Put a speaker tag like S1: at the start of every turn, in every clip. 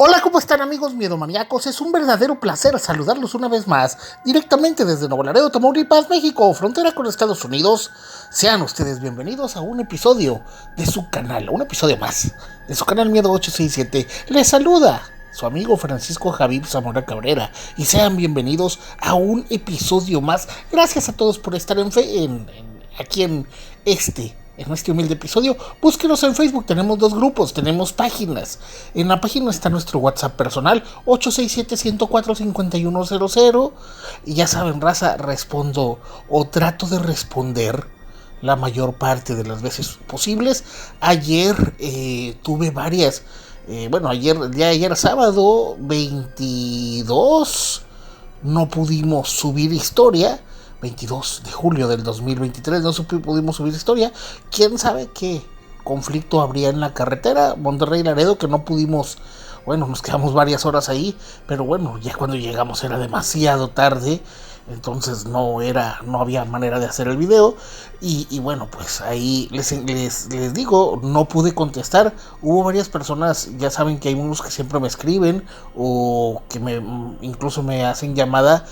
S1: Hola, ¿cómo están amigos miedomaníacos? Es un verdadero placer saludarlos una vez más, directamente desde Nuevo Laredo, Tamaulipas, México, frontera con Estados Unidos. Sean ustedes bienvenidos a un episodio de su canal, un episodio más de su canal Miedo 867. Les saluda su amigo Francisco Javier Zamora Cabrera y sean bienvenidos a un episodio más. Gracias a todos por estar aquí en este humilde episodio. Búsquenos en Facebook, tenemos 2 grupos, tenemos páginas. En la página está nuestro WhatsApp personal 867-104-5100. Y ya saben, raza, respondo o trato de responder la mayor parte de las veces posibles. Ayer tuve varias. El día de ayer sábado 22 no pudimos subir historia. 22 de julio del 2023 no pudimos subir historia. Quién sabe qué conflicto habría en la carretera Monterrey-Laredo, que no pudimos. Bueno, nos quedamos varias horas ahí, pero bueno, ya cuando llegamos era demasiado tarde, entonces no había manera de hacer el video. Y bueno, pues ahí les digo, no pude contestar. Hubo varias personas, ya saben que hay unos que siempre me escriben o que incluso me hacen llamada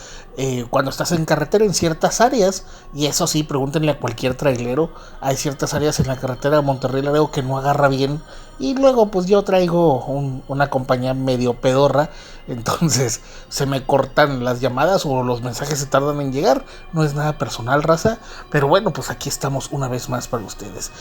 S1: cuando estás en carretera en ciertas áreas. Y eso sí, pregúntenle a cualquier trailero. Hay ciertas áreas en la carretera de Monterrey-Laredo que no agarra bien. Y luego pues yo traigo una compañía medio pedorra, entonces se me cortan las llamadas o los mensajes se tardan en llegar. No es nada personal, raza, pero bueno, pues aquí estamos una vez más para ustedes.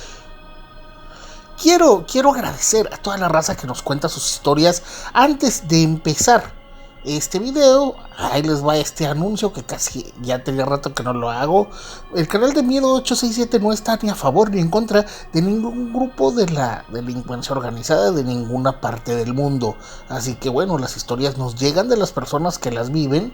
S1: Quiero agradecer a toda la raza que nos cuenta sus historias. Antes de empezar este video, ahí les va este anuncio que casi ya tenía rato que no lo hago. El canal de Miedo 867 no está ni a favor ni en contra de ningún grupo de la delincuencia organizada de ninguna parte del mundo. Así que bueno, las historias nos llegan de las personas que las viven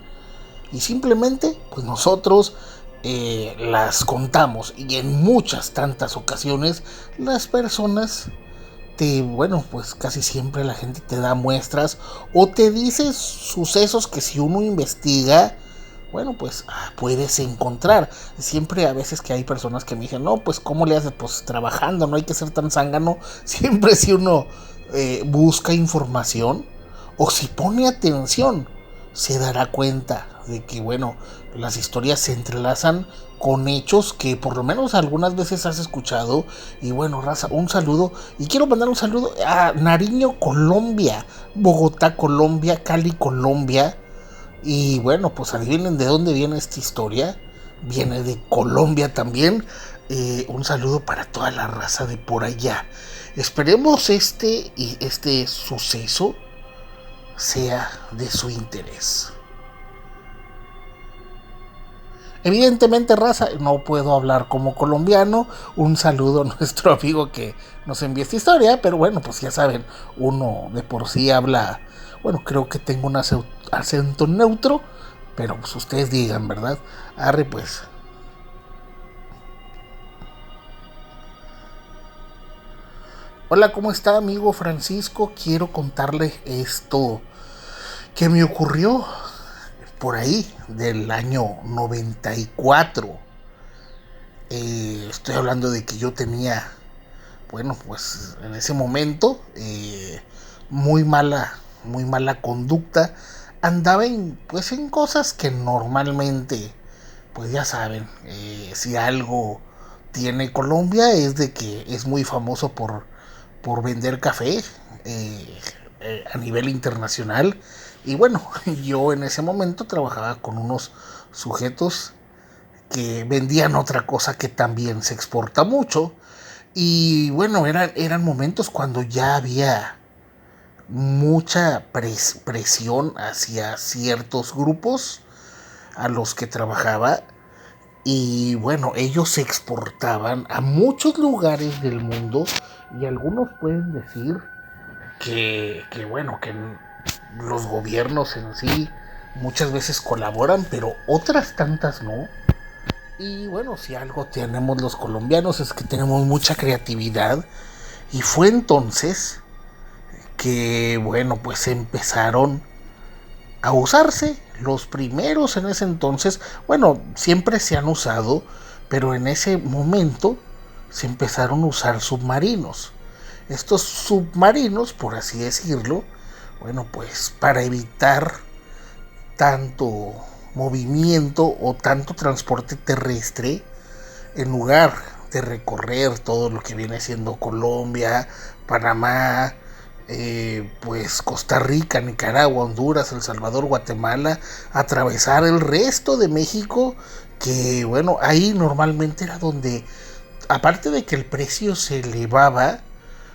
S1: y simplemente pues nosotros las contamos. Y en muchas tantas ocasiones las personas pues casi siempre la gente te da muestras o te dice sucesos que si uno investiga, bueno, pues puedes encontrar. Siempre a veces que hay personas que me dicen, no, pues ¿cómo le haces? Pues trabajando, no hay que ser tan zángano. Siempre si uno busca información o si pone atención, se dará cuenta de que, bueno, las historias se entrelazan con hechos que por lo menos algunas veces has escuchado. Y bueno, raza, un saludo. Y quiero mandar un saludo a Nariño, Colombia, Bogotá, Colombia, Cali, Colombia. Y bueno, pues adivinen de dónde viene esta historia. Viene de Colombia también. Un saludo para toda la raza de por allá. Esperemos este suceso sea de su interés. Evidentemente, raza, no puedo hablar como colombiano. Un saludo a nuestro amigo que nos envió esta historia, pero bueno, pues ya saben, uno de por sí habla, bueno, creo que tengo un acento neutro, pero pues ustedes digan, ¿verdad? Arre pues. Hola, ¿cómo está, amigo Francisco? Quiero contarle esto que me ocurrió por ahí del año 94. Estoy hablando de que yo tenía, bueno, pues en ese momento muy mala conducta. Andaba en cosas que normalmente, pues ya saben, si algo tiene Colombia es de que es muy famoso por vender café a nivel internacional. Y bueno, yo en ese momento trabajaba con unos sujetos que vendían otra cosa que también se exporta mucho. Y bueno, eran momentos cuando ya había mucha presión hacia ciertos grupos a los que trabajaba. Y bueno, ellos se exportaban a muchos lugares del mundo. Y algunos pueden decir que bueno, que los gobiernos en sí muchas veces colaboran, pero otras tantas no. Y bueno, si algo tenemos los colombianos es que tenemos mucha creatividad. Y fue entonces que, bueno, pues empezaron a usarse los primeros en ese entonces. Bueno, siempre se han usado, pero en ese momento se empezaron a usar submarinos. Estos submarinos, por así decirlo, bueno, pues para evitar tanto movimiento o tanto transporte terrestre, en lugar de recorrer todo lo que viene siendo Colombia, Panamá, pues Costa Rica, Nicaragua, Honduras, El Salvador, Guatemala, atravesar el resto de México, que bueno, ahí normalmente era donde, aparte de que el precio se elevaba,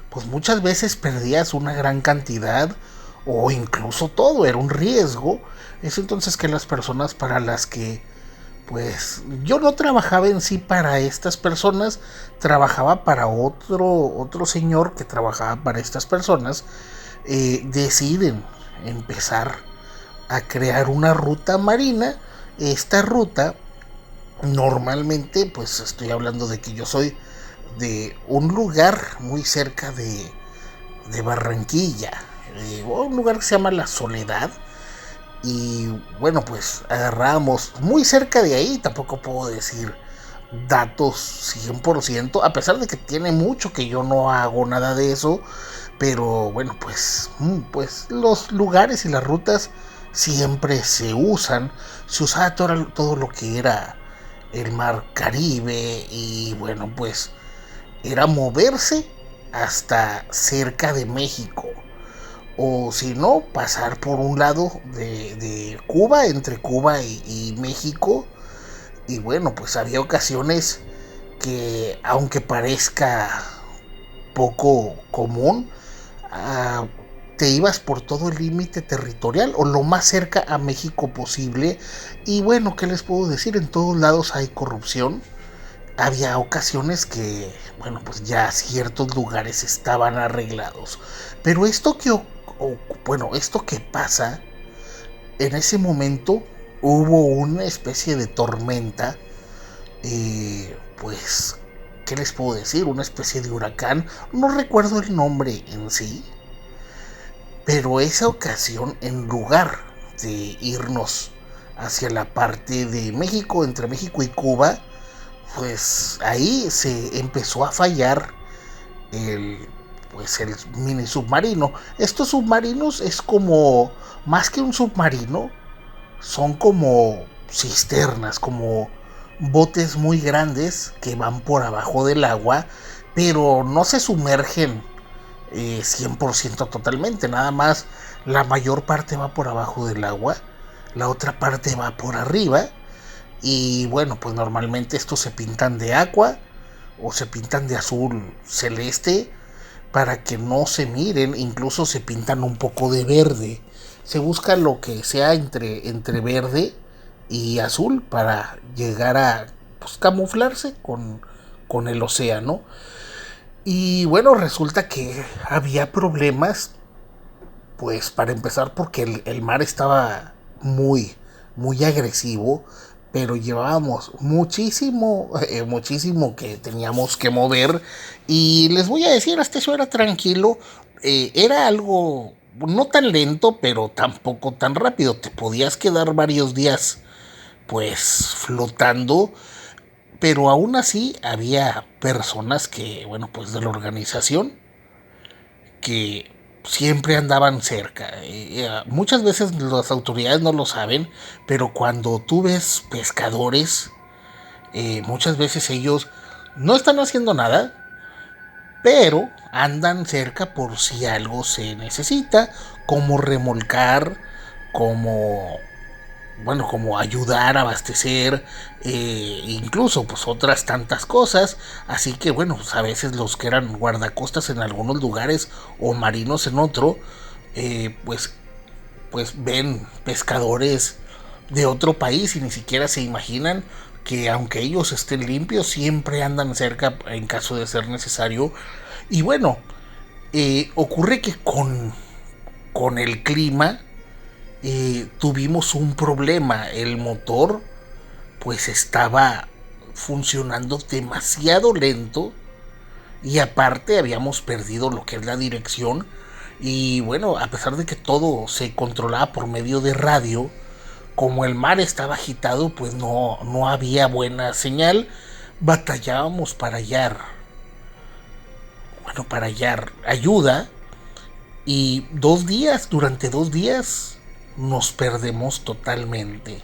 S1: pues muchas veces perdías una gran cantidad o incluso todo, era un riesgo. Es entonces que las personas para las que pues yo no trabajaba en sí para estas personas, trabajaba para otro señor que trabajaba para estas personas, deciden empezar a crear una ruta marina. Esta ruta normalmente, pues estoy hablando de que yo soy de un lugar muy cerca de Barranquilla, un lugar que se llama La Soledad. Y bueno, pues agarramos muy cerca de ahí, tampoco puedo decir datos 100%, a pesar de que tiene mucho que yo no hago nada de eso, pero bueno, pues los lugares y las rutas siempre se usan, se usaba todo lo que era el mar Caribe y bueno, pues era moverse hasta cerca de México o si no, pasar por un lado de Cuba, entre Cuba y México. Y bueno, pues había ocasiones que, aunque parezca poco común, ah, te ibas por todo el límite territorial o lo más cerca a México posible. Y bueno, ¿qué les puedo decir? En todos lados hay corrupción. Había ocasiones que, bueno, pues ya ciertos lugares estaban arreglados. Pero esto que pasa, en ese momento hubo una especie de tormenta, pues, ¿qué les puedo decir? Una especie de huracán, no recuerdo el nombre en sí, pero esa ocasión, en lugar de irnos hacia la parte de México, entre México y Cuba, pues ahí se empezó a fallar el, el mini submarino. Estos submarinos es como, más que un submarino, son como cisternas, como botes muy grandes que van por abajo del agua, pero no se sumergen 100% totalmente, nada más la mayor parte va por abajo del agua, la otra parte va por arriba. Y bueno, pues normalmente estos se pintan de agua o se pintan de azul celeste para que no se miren, incluso se pintan un poco de verde. Se busca lo que sea entre verde y azul para llegar a pues, camuflarse con el océano. Y bueno, resulta que había problemas, pues para empezar porque el mar estaba muy agresivo, pero llevábamos muchísimo que teníamos que mover. Y les voy a decir, hasta eso era tranquilo, era algo no tan lento, pero tampoco tan rápido. Te podías quedar varios días, pues, flotando, pero aún así había personas que, bueno, pues de la organización, que siempre andaban cerca. Muchas veces las autoridades no lo saben, pero cuando tú ves pescadores, muchas veces ellos no están haciendo nada, pero andan cerca por si algo se necesita, como remolcar, como como ayudar a abastecer, incluso pues otras tantas cosas. Así que bueno, pues a veces los que eran guardacostas en algunos lugares o marinos en otro, eh, pues, pues ven pescadores de otro país y ni siquiera se imaginan que aunque ellos estén limpios, siempre andan cerca en caso de ser necesario. Y bueno, ocurre que con el clima tuvimos un problema. El motor pues estaba funcionando demasiado lento y aparte habíamos perdido lo que es la dirección. Y bueno, a pesar de que todo se controlaba por medio de radio, como el mar estaba agitado, pues no había buena señal. Batallábamos para hallar ayuda. Y durante 2 días, nos perdemos totalmente.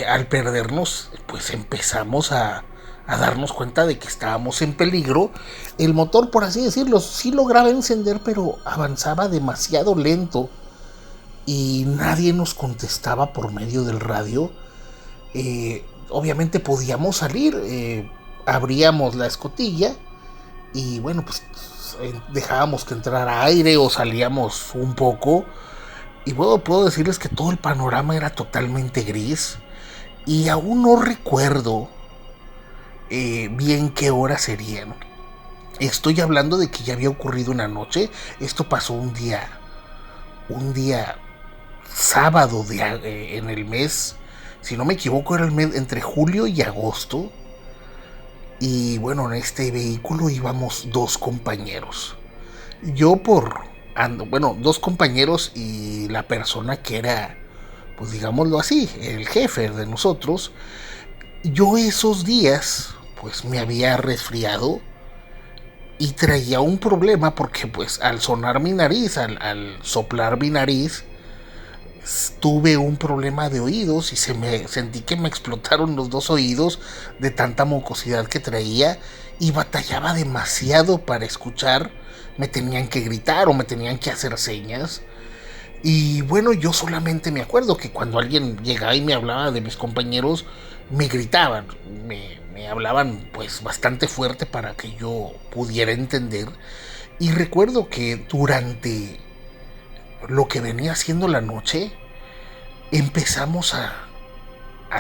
S1: Al perdernos, pues empezamos a darnos cuenta de que estábamos en peligro. El motor, por así decirlo, sí lograba encender, pero avanzaba demasiado lento y nadie nos contestaba por medio del radio. Obviamente podíamos salir, abríamos la escotilla y bueno, pues dejábamos que entrara aire o salíamos un poco. Y bueno, puedo decirles que todo el panorama era totalmente gris y aún no recuerdo bien qué horas serían. Estoy hablando de que ya había ocurrido una noche. Esto pasó un día sábado en el mes, si no me equivoco, era el mes entre julio y agosto. Y bueno, en este vehículo íbamos dos compañeros. Yo bueno, dos compañeros y la persona que era, pues digámoslo así, el jefe de nosotros. Yo esos días, pues me había resfriado y traía un problema porque pues al sonar mi nariz, al soplar mi nariz, tuve un problema de oídos y sentí que me explotaron los dos oídos de tanta mucosidad que traía y batallaba demasiado para escuchar. Me tenían que gritar o me tenían que hacer señas. Y bueno, yo solamente me acuerdo que cuando alguien llegaba y me hablaba de mis compañeros, me gritaban, me hablaban pues bastante fuerte para que yo pudiera entender. Y recuerdo que durante lo que venía siendo la noche, empezamos a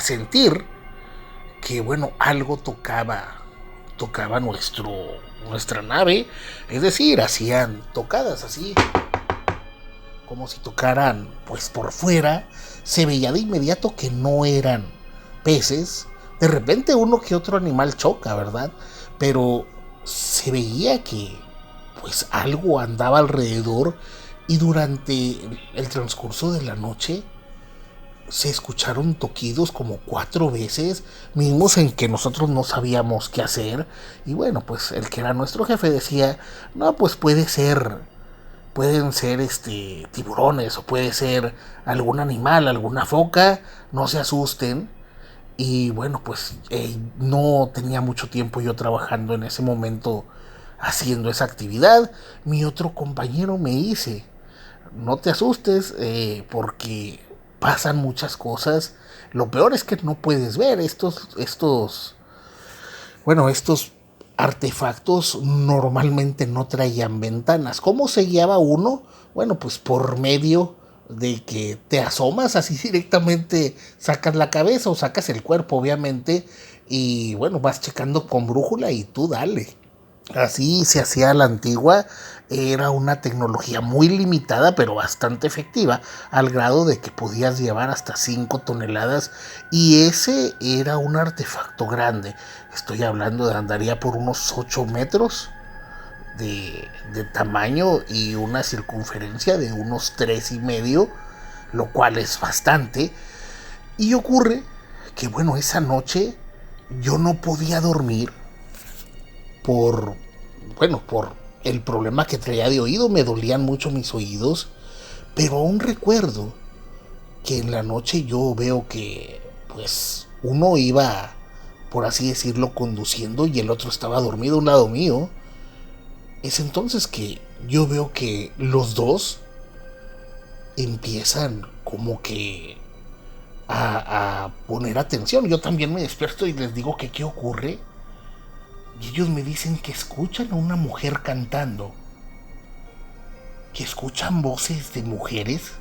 S1: sentir que bueno, algo tocaba nuestra nave. Es decir, hacían tocadas así, como si tocaran pues por fuera. Se veía de inmediato que no eran peces. De repente uno que otro animal choca, ¿verdad? Pero se veía que pues algo andaba alrededor. Y durante el transcurso de la noche se escucharon toquidos como 4 veces, mismos en que nosotros no sabíamos qué hacer. Y bueno, pues el que era nuestro jefe decía, no, pues pueden ser tiburones o puede ser algún animal, alguna foca, no se asusten. Y bueno, pues no tenía mucho tiempo yo trabajando en ese momento haciendo esa actividad. Mi otro compañero me dice, no te asustes, porque pasan muchas cosas. Lo peor es que no puedes ver estos artefactos normalmente no traían ventanas. ¿Cómo se guiaba uno? Bueno, pues por medio de que te asomas así directamente, sacas la cabeza o sacas el cuerpo, obviamente, y bueno, vas checando con brújula y tú dale. Así se hacía a la antigua. Era una tecnología muy limitada pero bastante efectiva, al grado de que podías llevar hasta 5 toneladas y ese era un artefacto grande. Estoy hablando de andaría por unos 8 metros de tamaño y una circunferencia de unos 3,5, lo cual es bastante. Y ocurre que bueno, esa noche yo no podía dormir por, por el problema que traía de oído. Me dolían mucho mis oídos, pero aún recuerdo que en la noche yo veo que pues uno iba, por así decirlo, conduciendo y el otro estaba dormido a un lado mío. Es entonces que yo veo que los dos empiezan como que a poner atención. Yo también me despierto y les digo que qué ocurre. Y ellos me dicen que escuchan a una mujer cantando, que escuchan voces de mujeres.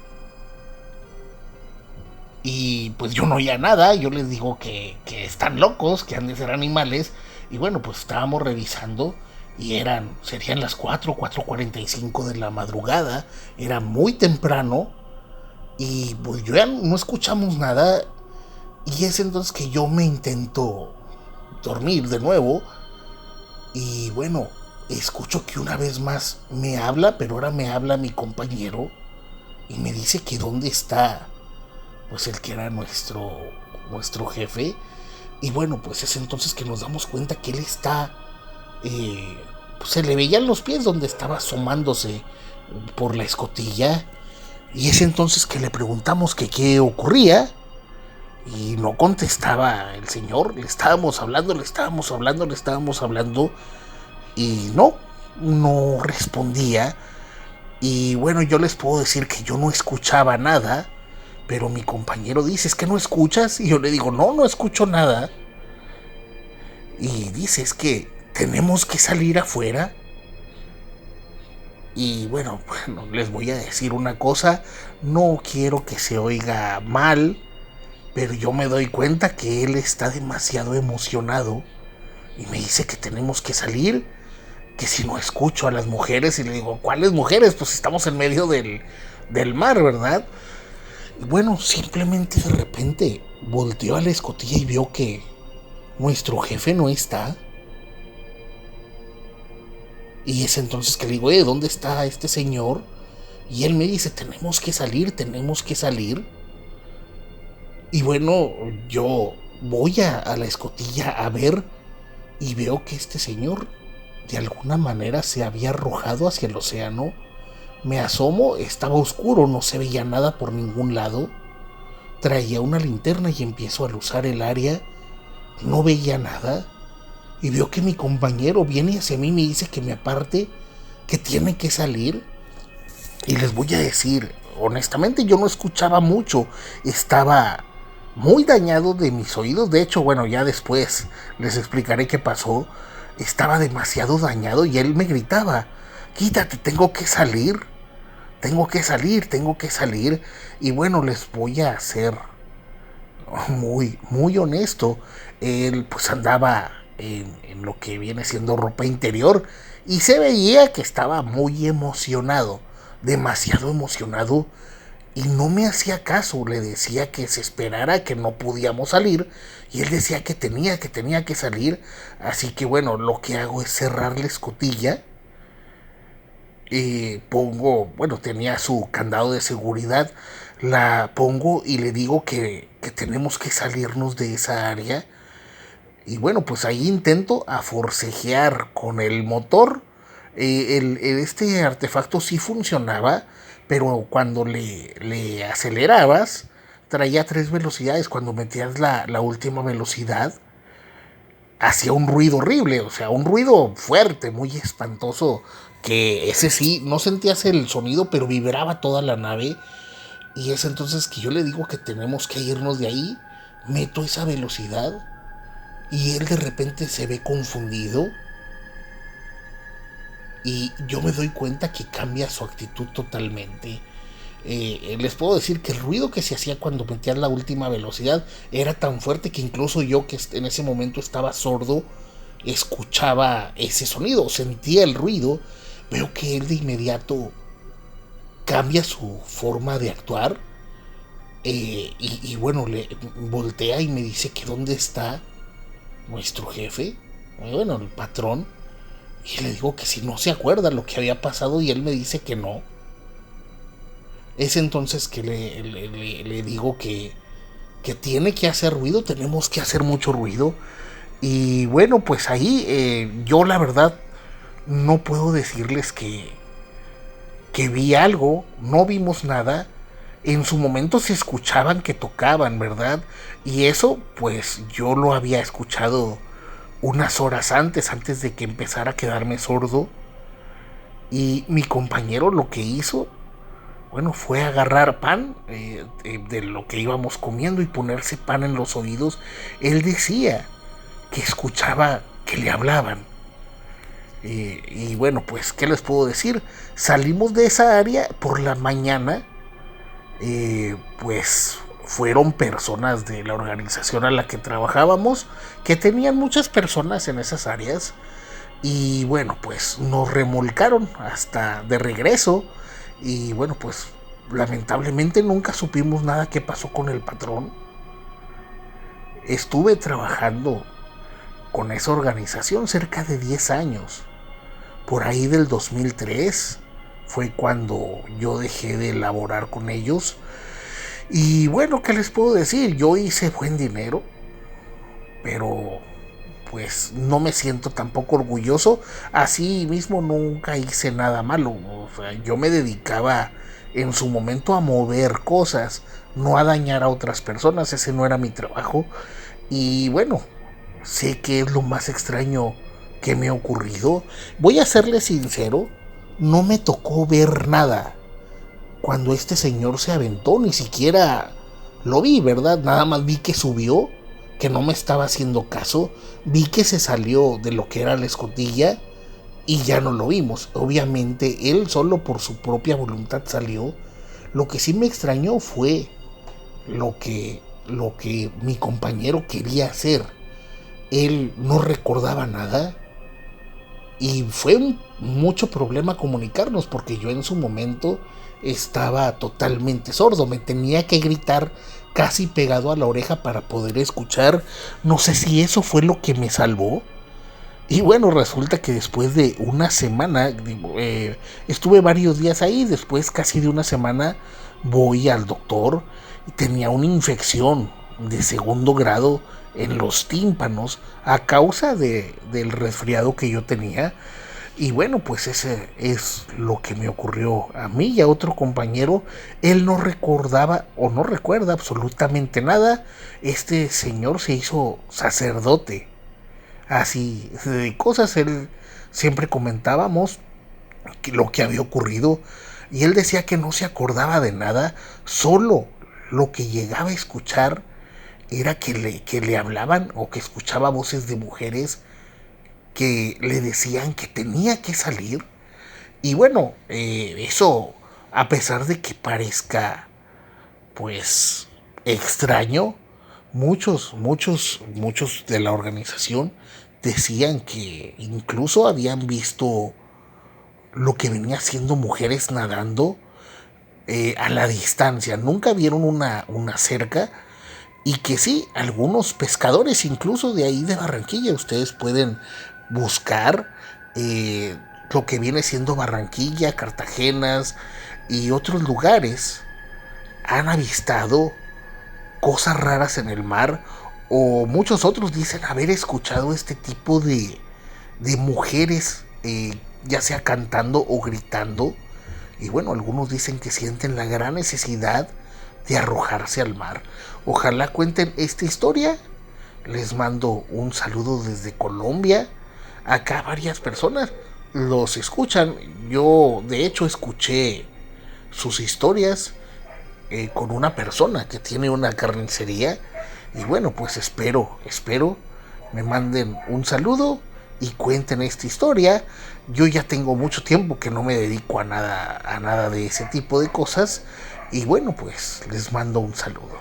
S1: Y pues yo no oía nada. Yo les digo que están locos, que han de ser animales. Y bueno, pues estábamos revisando y serían las 4:45 de la madrugada. Era muy temprano y pues yo ya no escuchamos nada. Y es entonces que yo me intento dormir de nuevo. Y bueno, escucho que una vez más me habla, pero ahora me habla mi compañero y me dice que dónde está pues el que era nuestro jefe. Y bueno, pues es entonces que nos damos cuenta que él está pues, se le veían los pies donde estaba asomándose por la escotilla. Y es entonces que le preguntamos que qué ocurría. Y no contestaba el señor. Le estábamos hablando. Y no respondía. Y bueno, yo les puedo decir que yo no escuchaba nada. Pero mi compañero dice, ¿es que no escuchas? Y yo le digo, no escucho nada. Y dice, es que tenemos que salir afuera. Y bueno, les voy a decir una cosa. No quiero que se oiga mal, pero yo me doy cuenta que él está demasiado emocionado. Y me dice que tenemos que salir, que si no escucho a las mujeres. Y le digo, ¿cuáles mujeres? Pues estamos en medio del mar, ¿verdad? Y bueno, simplemente de repente volteó a la escotilla y vio que nuestro jefe no está. Y es entonces que le digo, ¿dónde está este señor? Y él me dice, tenemos que salir. Y bueno, yo voy a la escotilla a ver y veo que este señor de alguna manera se había arrojado hacia el océano. Me asomo, estaba oscuro, no se veía nada por ningún lado. Traía una linterna y empiezo a luzar el área. No veía nada. Y veo que mi compañero viene hacia mí y me dice que me aparte, que tiene que salir. Y les voy a decir, honestamente yo no escuchaba mucho. Estaba muy dañado de mis oídos. De hecho, bueno, ya después les explicaré qué pasó. Estaba demasiado dañado y él me gritaba, quítate, tengo que salir. Y bueno, les voy a ser muy, muy honesto. Él pues andaba en lo que viene siendo ropa interior y se veía que estaba muy emocionado, demasiado emocionado, y no me hacía caso. Le decía que se esperara, que no podíamos salir, y él decía que tenía que salir. Así que bueno, lo que hago es cerrar la escotilla. Tenía su candado de seguridad, la pongo y le digo que tenemos que salirnos de esa área. Y bueno, pues ahí intento a forcejear con el motor. Este artefacto sí funcionaba, pero cuando le acelerabas, traía 3 velocidades. Cuando metías la última velocidad, hacía un ruido horrible, o sea, un ruido fuerte, muy espantoso, que ese sí, no sentías el sonido, pero vibraba toda la nave. Y es entonces que yo le digo que tenemos que irnos de ahí. Meto esa velocidad y él de repente se ve confundido. Y yo me doy cuenta que cambia su actitud totalmente. Les puedo decir que el ruido que se hacía cuando metías la última velocidad era tan fuerte que incluso yo, que en ese momento estaba sordo, escuchaba ese sonido, sentía el ruido. Veo que él de inmediato cambia su forma de actuar. Y bueno, le voltea y me dice que dónde está nuestro jefe, bueno, el patrón. Y le digo que si no se acuerda lo que había pasado, y él me dice que no. Es entonces que le digo que tiene que hacer ruido, tenemos que hacer mucho ruido. Y bueno, pues ahí yo la verdad no puedo decirles que vi algo, no vimos nada. En su momento se escuchaban que tocaban, ¿verdad? Y eso pues yo lo había escuchado unas horas antes de que empezara a quedarme sordo. Y mi compañero lo que hizo, bueno, fue agarrar pan de lo que íbamos comiendo y ponerse pan en los oídos. Él decía que escuchaba que le hablaban. Y bueno, pues, ¿qué les puedo decir? Salimos de esa área por la mañana. Pues fueron personas de la organización a la que trabajábamos, que tenían muchas personas en esas áreas. Y bueno, pues nos remolcaron hasta de regreso. Y bueno, pues lamentablemente nunca supimos nada que pasó con el patrón. Estuve trabajando con esa organización cerca de 10 años. Por ahí del 2003 fue cuando yo dejé de laborar con ellos. Y bueno, ¿qué les puedo decir? Yo hice buen dinero, pero pues no me siento tampoco orgulloso. Así mismo nunca hice nada malo. O sea, yo me dedicaba en su momento a mover cosas, no a dañar a otras personas. Ese no era mi trabajo. Y bueno, sé que es lo más extraño que me ha ocurrido. Voy a serle sincero, no me tocó ver nada cuando este señor se aventó, ni siquiera lo vi, ¿verdad? Nada más vi que subió, que no me estaba haciendo caso, vi que se salió de lo que era la escotilla y ya no lo vimos. Obviamente él solo por su propia voluntad salió. Lo que sí me extrañó fue lo que mi compañero quería hacer. Él no recordaba nada y fue mucho problema comunicarnos porque yo en su momento estaba totalmente sordo, me tenía que gritar casi pegado a la oreja para poder escuchar. No sé si eso fue lo que me salvó. Y bueno, resulta que después de una semana, estuve varios días ahí, después casi de una semana voy al doctor y tenía una infección de segundo grado en los tímpanos a causa del resfriado que yo tenía. Y bueno, pues ese es lo que me ocurrió a mí y a otro compañero. Él no recordaba o no recuerda absolutamente nada. Este señor se hizo sacerdote. Así de cosas, él siempre comentábamos lo que había ocurrido y él decía que no se acordaba de nada, solo lo que llegaba a escuchar era que le hablaban o que escuchaba voces de mujeres que le decían que tenía que salir. Y bueno, eso, a pesar de que parezca pues extraño, muchos de la organización decían que incluso habían visto lo que venía siendo mujeres nadando a la distancia. Nunca vieron una cerca. Y que sí, algunos pescadores, incluso de ahí de Barranquilla, ustedes pueden buscar lo que viene siendo Barranquilla, Cartagenas y otros lugares, han avistado cosas raras en el mar, o muchos otros dicen haber escuchado este tipo de mujeres, ya sea cantando o gritando. Y bueno, algunos dicen que sienten la gran necesidad de arrojarse al mar. Ojalá cuenten esta historia. Les mando un saludo desde Colombia. Acá varias personas los escuchan. Yo de hecho escuché sus historias con una persona que tiene una carnicería. Y bueno, pues espero me manden un saludo y cuenten esta historia. Yo ya tengo mucho tiempo que no me dedico a nada de ese tipo de cosas. Y bueno, pues les mando un saludo.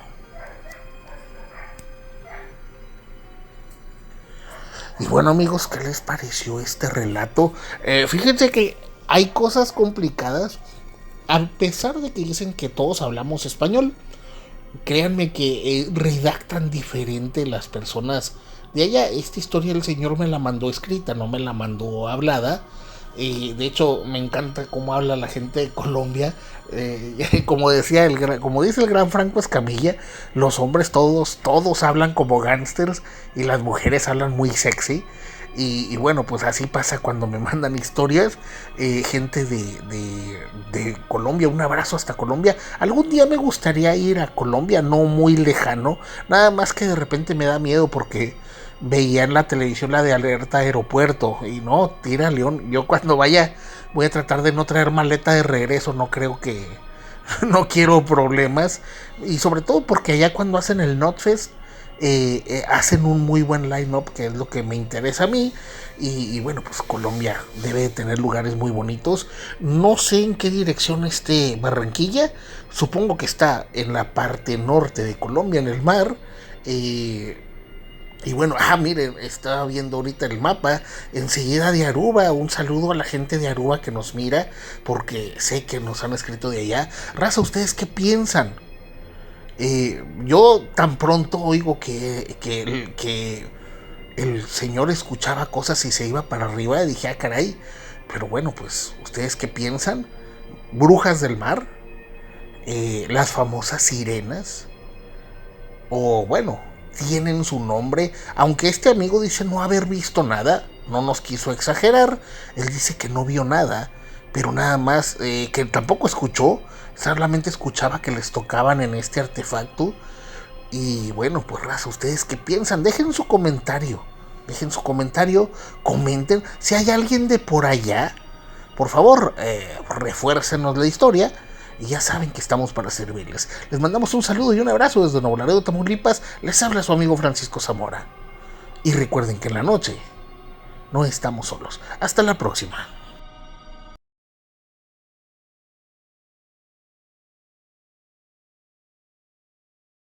S1: Y bueno amigos, ¿qué les pareció este relato? Fíjense que hay cosas complicadas. A pesar de que dicen que todos hablamos español, créanme que redactan diferente las personas de allá. Esta historia el señor me la mandó escrita, no me la mandó hablada. De hecho, me encanta cómo habla la gente de Colombia. Como decía como dice el gran Franco Escamilla, los hombres todos hablan como gángsters y las mujeres hablan muy sexy. Y bueno, pues así pasa cuando me mandan historias. Gente de Colombia, un abrazo hasta Colombia. Algún día me gustaría ir a Colombia, no muy lejano. Nada más que de repente me da miedo porque veía en la televisión la de alerta aeropuerto. Y no, tira León. Yo cuando vaya voy a tratar de no traer maleta de regreso. No creo que... No quiero problemas. Y sobre todo porque allá cuando hacen el NotFest hacen un muy buen line-up, que es lo que me interesa a mí. Y bueno, pues Colombia debe de tener lugares muy bonitos. No sé en qué dirección esté Barranquilla. Supongo que está en la parte norte de Colombia, en el mar. Y bueno, miren, estaba viendo ahorita el mapa, enseguida de Aruba. Un saludo a la gente de Aruba que nos mira, porque sé que nos han escrito de allá. Raza, ¿ustedes qué piensan? Yo tan pronto oigo que el señor escuchaba cosas y se iba para arriba, dije, caray. Pero bueno, pues, ¿ustedes qué piensan? ¿Brujas del mar? ¿Las famosas sirenas? O bueno, tienen su nombre, aunque este amigo dice no haber visto nada, no nos quiso exagerar, él dice que no vio nada, pero nada más, que tampoco escuchó, solamente escuchaba que les tocaban en este artefacto. Y bueno, pues raza, ¿ustedes qué piensan? Dejen su comentario, comenten si hay alguien de por allá. Por favor, refuércenos la historia. Y ya saben que estamos para servirles. Les mandamos un saludo y un abrazo desde Nuevo Laredo, Tamaulipas. Les habla su amigo Francisco Zamora. Y recuerden que en la noche no estamos solos. Hasta la próxima.